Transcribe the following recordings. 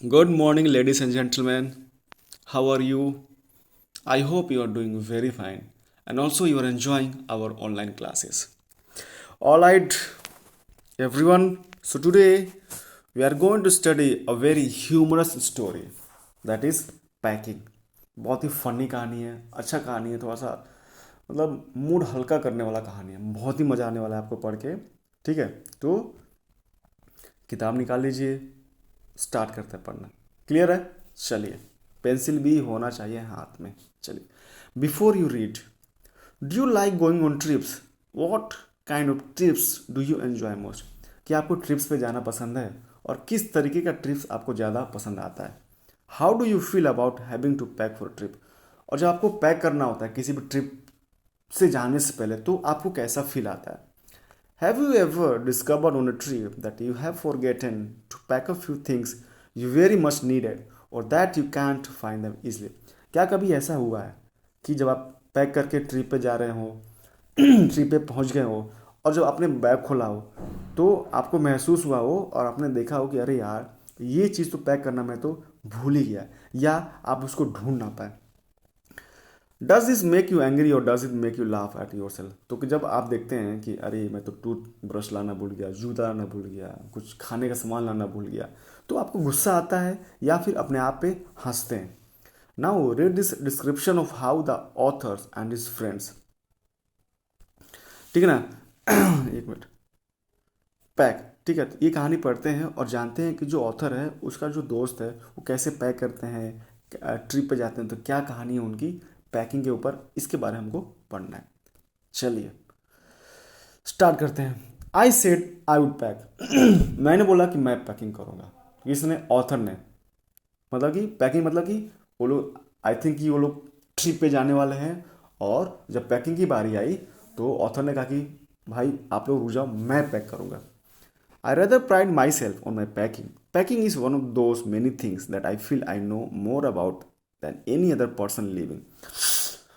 Good morning, ladies and gentlemen. How are you? I hope you are doing very fine and also you are enjoying our online classes. All right, everyone. So, today we are going to study a very humorous story that is packing. बहुत ही funny कहानी है, अच्छा कहानी है, थोड़ा सा मतलब mood हल्का करने वाला कहानी है, बहुत ही मज़ा आने वाला है आपको पढ़ के। ठीक है, तो किताब निकाल लीजिए, स्टार्ट करते हैं पढ़ना। क्लियर है? चलिए, पेंसिल भी होना चाहिए हाथ में। चलिए, before you read, do you like going on trips? What kind of trips do you enjoy most? क्या आपको ट्रिप्स पे जाना पसंद है और किस तरीके का ट्रिप्स आपको ज़्यादा पसंद आता है? How do you feel about having to pack for trip? और जब आपको पैक करना होता है किसी भी ट्रिप से जाने से पहले, तो आपको कैसा फील आता है? Have you ever discovered on a trip that you have forgotten to pack a few things you very much needed or that you can't find them easily? क्या कभी ऐसा हुआ है कि जब आप पैक करके ट्रिप पे जा रहे हो, ट्रिप पे पहुंच गए हो और जब आपने बैग खोला हो तो आपको महसूस हुआ हो और आपने देखा हो कि अरे यार, ये चीज़ तो पैक करना मैं तो भूल ही गया, या आप उसको ढूंढ ना पाए। Does this make you angry और does it make you laugh at yourself? तो कि जब आप देखते हैं कि अरे मैं तो टूथ ब्रश लाना भूल गया, जूता लाना भूल गया, कुछ खाने का सामान लाना भूल गया, तो आपको गुस्सा आता है या फिर अपने आप पे हंसते हैं? Now read this description of how the author's and his friends. ठीक है ना? एक मिनट। पैक, ठीक है, तो ये कहानी पढ़ते हैं और जानते हैं कि जो ऑथर है उसका जो दोस्त है वो कैसे पैक करते हैं, ट्रिप पे जाते हैं, तो क्या कहानी है उनकी पैकिंग के ऊपर, इसके बारे में हमको पढ़ना है। चलिए, स्टार्ट करते हैं। I said I would pack. मैंने बोला कि मैं पैकिंग करूँगा। किसने? ऑथर ने। मतलब कि पैकिंग, मतलब कि वो लोग, आई थिंक कि वो लोग ट्रिप पे जाने वाले हैं, और जब पैकिंग की बारी आई तो ऑथर ने कहा कि भाई आप लोग रुक जाओ, मैं पैक करूँगा। I rather pride myself on my packing. Packing is one of those many things that I feel I know more about than any other person living.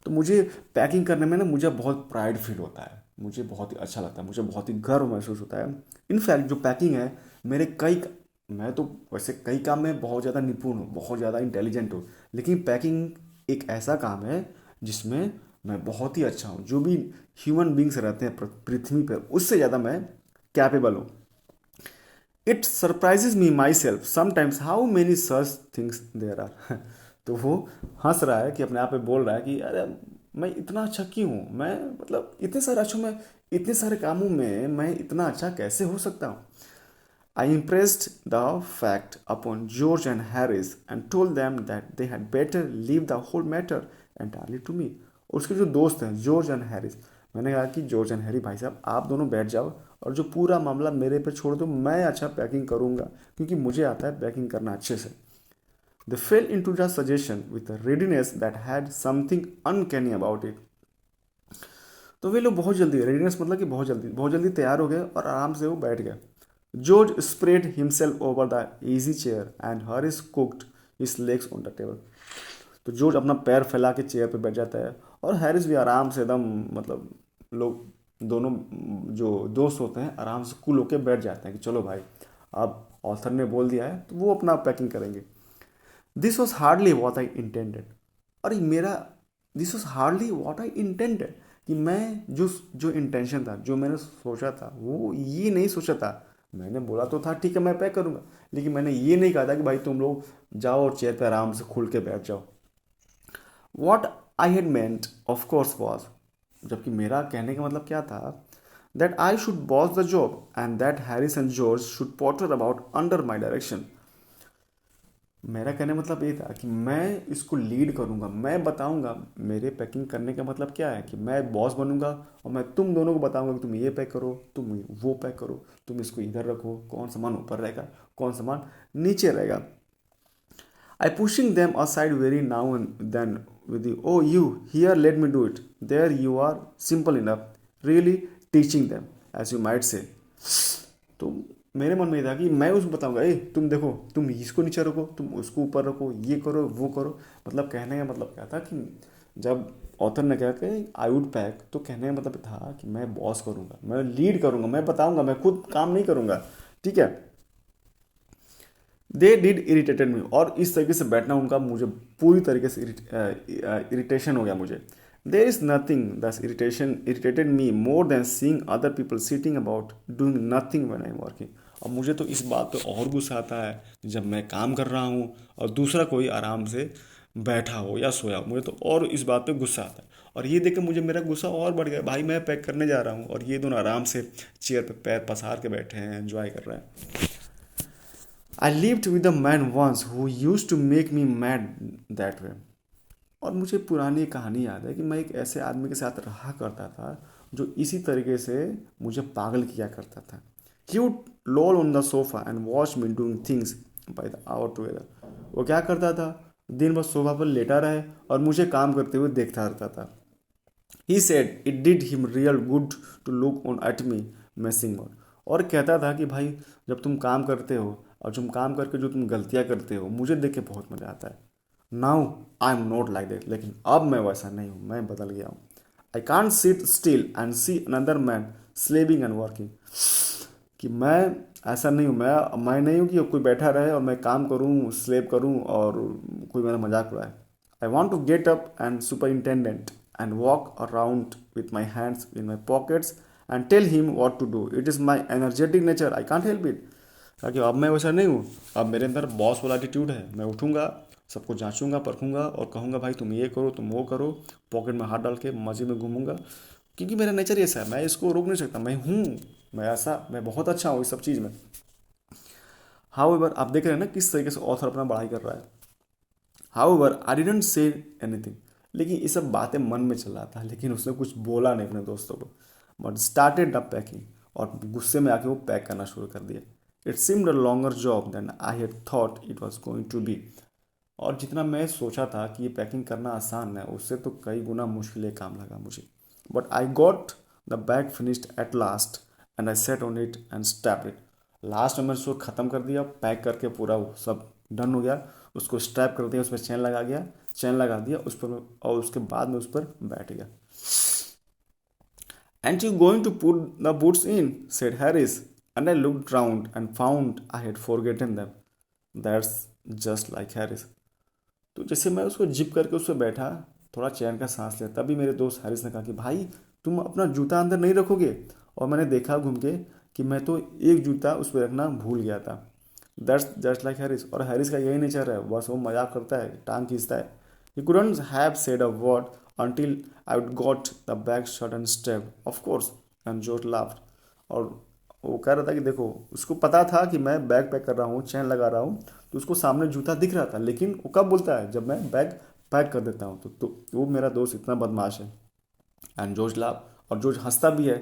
तो मुझे पैकिंग करने में ना मुझे बहुत प्राइड फील होता है, मुझे बहुत ही अच्छा लगता है, मुझे बहुत ही गर्व महसूस होता है। इनफैक्ट जो पैकिंग है, मेरे कई, मैं तो वैसे कई काम में बहुत ज़्यादा निपुण हूँ, बहुत ज़्यादा इंटेलिजेंट हूँ, लेकिन पैकिंग एक ऐसा काम है जिसमें मैं बहुत ही अच्छा हूँ। जो भी ह्यूमन बींग्स रहते हैं पृथ्वी पर, उससे ज़्यादा मैं कैपेबल हूँ। It surprises me myself sometimes how many such things there are. तो वो हंस रहा है कि अपने आप में बोल रहा है कि अरे मैं इतना अच्छा क्यों हूँ, मैं मतलब इतने सारे अच्छों में, इतने सारे कामों में मैं इतना अच्छा कैसे हो सकता हूँ। I impressed the fact upon George and Harris and told them that they had better leave the whole matter entirely to me. उसके जो दोस्त हैं जॉर्ज एंड हैरिस, मैंने कहा कि जॉर्ज एंड हैरी भाई साहब आप दोनों बैठ जाओ और जो पूरा मामला मेरे पे छोड़ दो, मैं अच्छा पैकिंग करूँगा क्योंकि मुझे आता है पैकिंग करना अच्छे से। They fell into the suggestion with a readiness that had something uncanny about it. तो वे लोग बहुत जल्दी, रेडीनेस मतलब कि बहुत जल्दी तैयार हो गए और आराम से वो बैठ गए। George spread himself over the easy chair and Harris cooked his legs on the table. तो जॉर्ज अपना पैर फैला के चेयर पे बैठ जाता है और हैरिस भी आराम से एकदम, मतलब लोग दोनों जो दोस्त होते हैं आराम से कूल होके बैठ जाते हैं कि चलो भाई, अब ऑथर ने बोल दिया है तो वो अपना पैकिंग करेंगे। This was hardly what I intended. और मेरा, this was hardly what I intended, कि मैं जो जो इंटेंशन था, जो मैंने सोचा था, वो ये नहीं सोचा था। मैंने बोला तो था ठीक है मैं पैक करूँगा, लेकिन मैंने ये नहीं कहा था कि भाई तुम लोग जाओ और चेयर पे आराम से खुल के बैठ जाओ। What I had meant of course was, जबकि मेरा कहने का मतलब क्या था, that I should boss the job and that Harris and George should Potter about under my direction. मेरा कहने का मतलब ये था कि मैं इसको लीड करूंगा, मैं बताऊंगा मेरे पैकिंग करने का मतलब क्या है, कि मैं बॉस बनूंगा और मैं तुम दोनों को बताऊंगा कि तुम ये पैक करो, तुम वो पैक करो, तुम इसको इधर रखो, कौन सामान ऊपर रहेगा, कौन सामान नीचे रहेगा। I pushing them aside very now and then with the, oh you, here let me do it. There you are simple enough. Really teaching them, as you might say. तो मेरे मन में ये था कि मैं उसको बताऊंगा, ए तुम देखो, तुम इसको नीचे रखो, तुम उसको ऊपर रखो, ये करो वो करो। मतलब कहने का मतलब क्या था कि जब ऑथर ने कहा कि आई वुड पैक, तो कहने का मतलब था कि मैं बॉस करूंगा, मैं लीड करूंगा, मैं बताऊंगा, मैं खुद काम नहीं करूंगा। ठीक है। दे डिड इरिटेटेड मी, और इस तरीके से बैठना उनका मुझे पूरी तरीके से इरिटेशन हो गया मुझे. देर इज नथिंग दस irritation irritated me more than seeing other people sitting about doing nothing when I am working. और मुझे तो इस बात पे और गुस्सा आता है जब मैं काम कर रहा हूँ और दूसरा कोई आराम से बैठा हो या सोया हो, मुझे तो और इस बात पे गुस्सा आता है. और ये देख के मुझे मेरा गुस्सा और बढ़ गया. भाई मैं पैक करने जा रहा हूँ और ये दोनों आराम से चेयर पे पैर पसार के बैठे हैं, एंजॉय कर रहे हैं. I lived with a man once who use to make me mad that way. और मुझे पुरानी कहानी याद है कि मैं एक ऐसे आदमी के साथ रहा करता था जो इसी तरीके से मुझे पागल किया करता था. He would loll on the sofa and watch me doing things by the hour together. वो क्या करता था, दिन भर सोफा पर लेटा रहे और मुझे काम करते हुए देखता रहता था. He said it did him real good to look on at me messing mode. और कहता था कि भाई जब तुम काम करते हो और तुम काम करके जो तुम गलतियाँ करते हो मुझे देख के बहुत मज़ा आता है. Now I am not like that, लेकिन अब मैं वैसा नहीं हूँ, मैं बदल गया हूँ. I can't sit still and see another man slaving and working. कि मैं ऐसा नहीं हूँ, मैं नहीं हूँ कि कोई बैठा रहे और मैं काम करूँ स्लेव करूँ और कोई मेरा मजाक उड़ाए. I want to get up and superintendent and walk around with my hands in my pockets and tell him what to do. It is my energetic nature, I can't help it. ताकि अब मैं वैसा नहीं हूँ, अब मेरे अंदर boss वाला एटीट्यूड है. मैं उठूंगा, सबको जांचूंगा परखूंगा और कहूंगा भाई तुम ये करो तुम वो करो, पॉकेट में हाथ डाल के मजे में घूमूंगा. क्योंकि मेरा नेचर ऐसा है, मैं इसको रोक नहीं सकता. मैं हूँ, मैं ऐसा, मैं बहुत अच्छा हूँ इस सब चीज़ में. हाउएवर आप देख रहे हैं ना किस तरीके से ऑथर अपना बढ़ाई कर रहा है. However I didn't say anything. लेकिन ये सब बातें मन में चल रहा था, लेकिन उसने कुछ बोला नहीं अपने दोस्तों को. बट स्टार्टेड द पैकिंग, और गुस्से में आके वो पैक करना शुरू कर दिया. It seemed a longer job than I had thought it was going to be. और जितना मैं सोचा था कि ये पैकिंग करना आसान है उससे तो कई गुना मुश्किल काम लगा मुझे. But I got the bag finished at last and I set on it and strap it. Last में मैंने उसको ख़त्म कर दिया, पैक करके पूरा वो सब डन हो गया. उसको स्ट्रैप कर दिया, उस पर चेन लगा गया, चेन लगा दिया उस पर, और उसके बाद में उस पर बैठ गया. And you going to put the boots in said Harris. And I looked round and found I had forgotten them. That's just like Harris. तो जैसे मैं उसको जिप करके उस पर बैठा, थोड़ा चैन का सांस लिया, तभी मेरे दोस्त हारिस ने कहा कि भाई तुम अपना जूता अंदर नहीं रखोगे. और मैंने देखा घूम के कि मैं तो एक जूता उस पर रखना भूल गया था. That's just like Harris. और हैरिस का यही नेचर है, बस वो मजाक करता है, टांग खींचता है. He couldn't have said a word until I got the bag shut and stepped, of course, and George laughed. और वो कह रहा था कि देखो उसको पता था कि मैं बैग पैक कर रहा हूँ, चैन लगा रहा हूँ, तो उसको सामने जूता दिख रहा था. लेकिन वो कब बोलता है, जब मैं बैग पैक कर देता हूँ. तो वो मेरा दोस्त इतना बदमाश है. एंड जॉर्ज लाफ, और जॉर्ज हंसता भी है.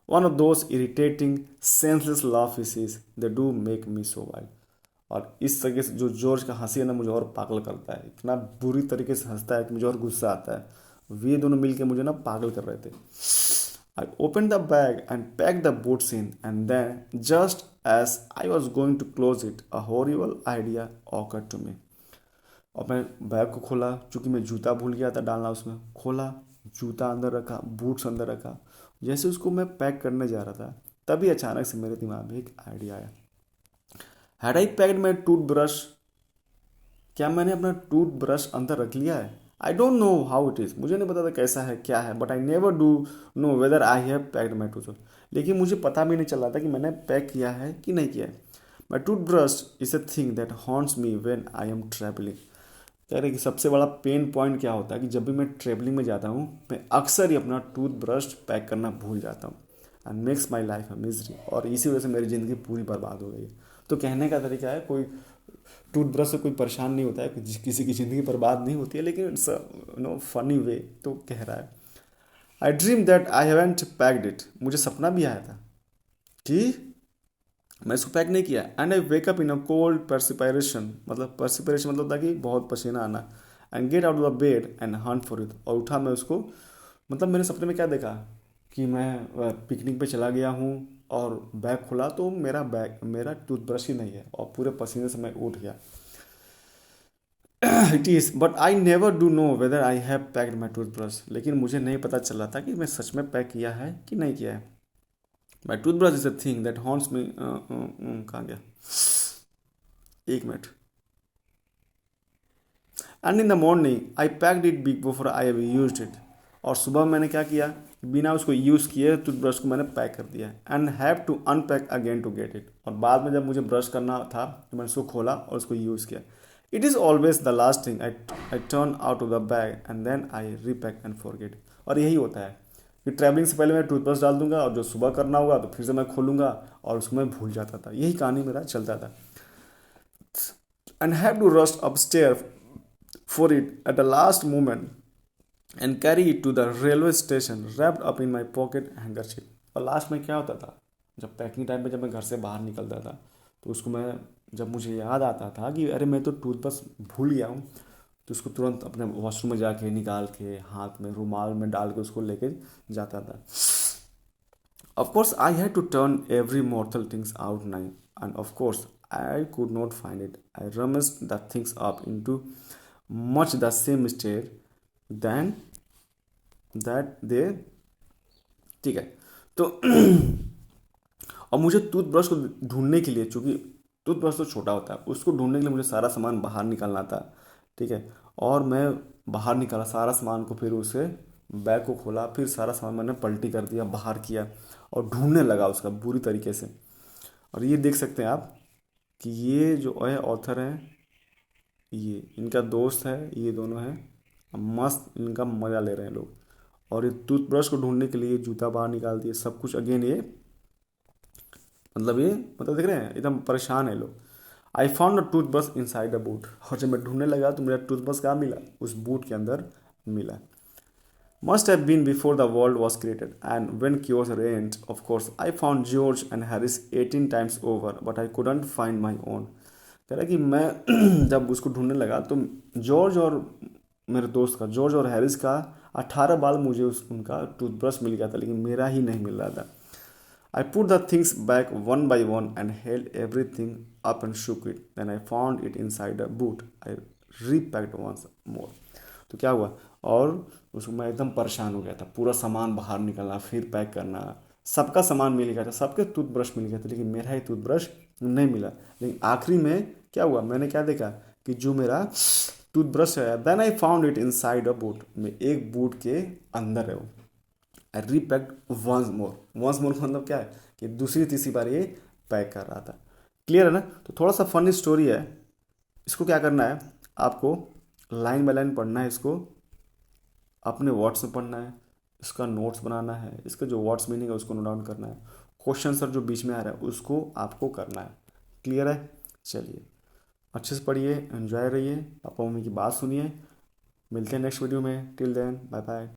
One of those irritating senseless laugh is they do make me so wild. और इस तरीके से जो जॉर्ज का हंसी है ना मुझे और पागल करता है. इतना बुरी तरीके से हंसता है कि मुझे और गुस्सा आता है. वे दोनों मिलके मुझे ना पागल कर रहे थे. I opened the bag and packed the boots in, and then, just as I was going to close it, a horrible idea occurred to me. और मैं बैग को खोला, चूंकि मैं जूता भूल गया था डालना उसमें. खोला, जूता अंदर रखा, बूट्स अंदर रखा. जैसे उसको मैं पैक करने जा रहा था, तभी अचानक से मेरे दिमाग में एक आइडिया आया. Had I packed my tooth brush. क्या मैंने अपना टूथ ब्रश अंदर रख लिया है? I don't know how it is. मुझे नहीं पता था कैसा है क्या है. But I never do know whether I have packed my tooth. लेकिन मुझे पता भी नहीं चल रहा था कि मैंने पैक किया है कि नहीं किया है. माई tooth brush is a thing that haunts me when I am travelling. कह रहे कि सबसे बड़ा पेन पॉइंट क्या होता है कि जब भी मैं ट्रैवलिंग में जाता हूँ मैं अक्सर ही अपना टूथ ब्रश पैक करना भूल जाता हूँ. And makes my life a misery. और इसी वजह से मेरी ज़िंदगी पूरी बर्बाद हो गई है. तो कहने का तरीका है, कोई टूथब्रश से कोई परेशान नहीं होता है, किसी की ज़िंदगी बर्बाद नहीं होती है, लेकिन इट्स फनी वे. तो कह रहा है आई dream that I haven't packed it. मुझे सपना भी आया था कि मैं इसको पैक नहीं किया. And I wake up in a cold perspiration. मतलब परसिपायरेशन मतलब था कि बहुत पसीना आना. And get out of the bed and hunt for it. और उठा मैं उसको. मतलब मेरे सपने में क्या देखा कि मैं पिकनिक पे चला गया हूँ और बैग खुला तो मेरा टूथब्रश ही नहीं है और पूरे पसीने से मैं उठ गया. It is but I never do know whether I have packed my toothbrush. लेकिन मुझे नहीं पता चला था कि मैं सच में पैक किया है कि नहीं किया है. My toothbrush is a thing that haunts me. कहाँ गया? एक minute. And in the morning I packed it before I have used it. और सुबह मैंने क्या किया, बिना उसको यूज़ किए टूथब्रश को मैंने पैक कर दिया। And have to unpack again to get it. और बाद में जब मुझे ब्रश करना था तो मैंने उसको खोला और उसको यूज़ किया। It is always the last thing I turn out of the bag and then I repack and forget. और यही होता है कि ट्रैवलिंग से पहले मैं टूथब्रश डाल दूंगा और जो सुबह करना होगा तो फिर से मैं खोलूंगा और उसको मैं भूल जाता था। यही कहानी मेरा चलता था। And have to rush upstairs for it at the last moment and carry it to the railway station wrapped up in my pocket handkerchief। और लास्ट में क्या होता था, जब पैकिंग टाइम पे जब मैं घर से बाहर निकलता था तो उसको मैं, जब मुझे याद आता था कि अरे मैं तो टूथब्रश भूल गया हूँ, तो उसको तुरंत अपने वॉशरूम में जाके निकाल के हाथ में रुमाल में डाल के उसको लेके जाता था। Of course, I had to turn every mortal things out now, and of course, I could not find it. I rummaged the things up into much the same state than that they। ठीक है। तो और मुझे toothbrush को ढूंढने के लिए, चूंकि टूथब्रश तो छोटा होता है, उसको ढूंढने के लिए मुझे सारा सामान बाहर निकालना था। ठीक है। और मैं बाहर निकाला सारा सामान को, फिर उसे बैग को खोला, फिर सारा सामान मैंने पलटी कर दिया, बाहर किया और ढूंढने लगा उसका बुरी तरीके से। और ये देख सकते हैं आप कि ये जो है ऑथर है, ये इनका दोस्त है, ये दोनों हैं, मस्त इनका मज़ा ले रहे हैं लोग। और ये टूथब्रश को ढूंढने के लिए जूता बाहर निकाल दिए, सब कुछ अगेन ये मतलब देख रहे हैं एकदम परेशान है लोग। I found a toothbrush in side a boot. और जब मैं ढूंढने लगा तो मेरा टूथब्रश कहाँ मिला, उस बूट के अंदर मिला। Must have been before the world was created, and when chaos reigned, of course, I found George and Harris 18 times over, but I couldn't find my own। कह रहा है कि मैं जब उसको ढूंढने लगा तो जॉर्ज और मेरे दोस्त का, जॉर्ज और हैरिस का 18 बार मुझे उनका टूथब्रश मिल गया था, लेकिन मेरा ही नहीं मिल रहा था। I put the things back one by one and held everything up and shook it. Then I found it inside a boot. I repacked once more। तो क्या हुआ, और उसको मैं एकदम परेशान हो गया था, पूरा सामान बाहर निकालना फिर पैक करना। सबका सामान मिल गया था, सबके टूथब्रश मिल गया था, लेकिन मेरा ही टूथब्रश नहीं मिला। लेकिन आखिरी में क्या हुआ, मैंने क्या देखा कि जो मेरा टूथब्रश है, then I found it inside a boot, में एक बूट के अंदर है वो। आई रीपैक्ड वंस मोर मतलब क्या है कि दूसरी तीसरी बार ये पैक कर रहा था। क्लियर है ना। तो थोड़ा सा फनी स्टोरी है। इसको क्या करना है, आपको लाइन बाय लाइन पढ़ना है, इसको अपने वर्ड्स में पढ़ना है, इसका नोट्स बनाना है, इसका जो वर्ड्स मीनिंग है उसको नोट डाउन करना है, क्वेश्चन सर जो बीच में आ रहा है उसको आपको करना है। क्लियर है। चलिए अच्छे से पढ़िए, एंजॉय रहिए, पापा मम्मी की बात सुनिए। मिलते हैं नेक्स्ट वीडियो में। Till then bye bye.